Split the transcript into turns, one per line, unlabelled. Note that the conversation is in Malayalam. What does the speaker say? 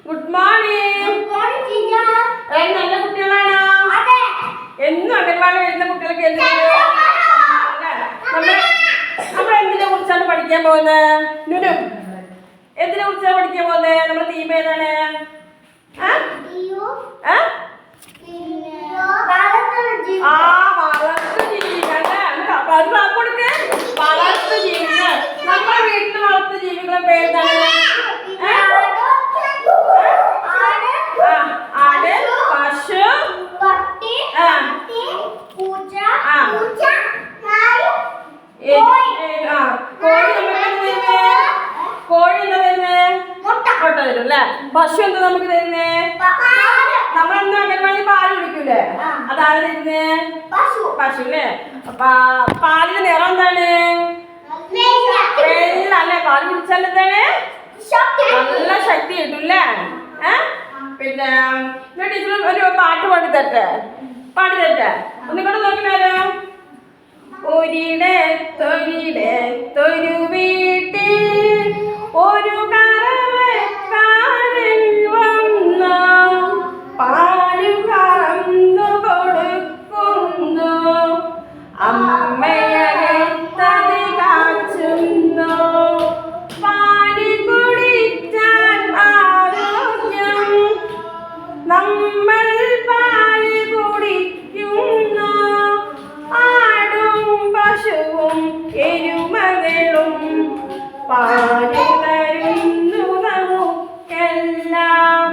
Good morning. നല്ല കുട്ടികളാണോ? എന്നും അംഗൻവാടി വരുന്ന കുട്ടികൾക്ക് നമ്മൾ എന്തിനെ കുറിച്ചാണ് പഠിക്കാൻ പോകുന്നത്? നുനു, എന്തിനെ കുറിച്ചാണ് പഠിക്കാൻ പോകുന്നത്? നമ്മുടെ തീം ഏതാണ്? വളർത്തു ജീവികൾ. നമ്മുടെ വീട്ടിൽ വളർത്തു ജീവികളുടെ പേരാണ് ആട്, പശു, കോഴി എന്താ തരുന്നേ? മുട്ട തരും അല്ലേ? പശു എന്താ നമുക്ക് തരുന്നേ? നമ്മളെന്താ അംഗൻവാടി പാല് കുടിക്കൂലേ? അതാണ് തരുന്നേ പശു അല്ലേ? പാലിന്റെ നിറം എന്താണ്? വെള്ള അല്ലേ? പാല് കുടിച്ചാൽ എന്താണ്? നല്ല ശക്തി കിട്ടും അല്ലേ? പിന്നെ ടീച്ചർ ഒരു പാട്ട് പാടി തരട്ടെ? ഒന്നിങ്ങോട്ട് നോക്കിനാലോ? ഒരിടത്തൊരു വീട്ടിൽ ഒരു കറവക്കാരൻ വന്നു, പാല് കറന്നു കൊടുക്കുന്നു, അമ്മയകത്തത് കാച്ചുന്നു. പാല് കുടിച്ചാൽ ആരോഗ്യം, നമ്മൾ പാല് കുടിക്കുന്നു. ആടും പശുവും എരുമകളും പാല് തരുന്നു നമുക്കെല്ലാം.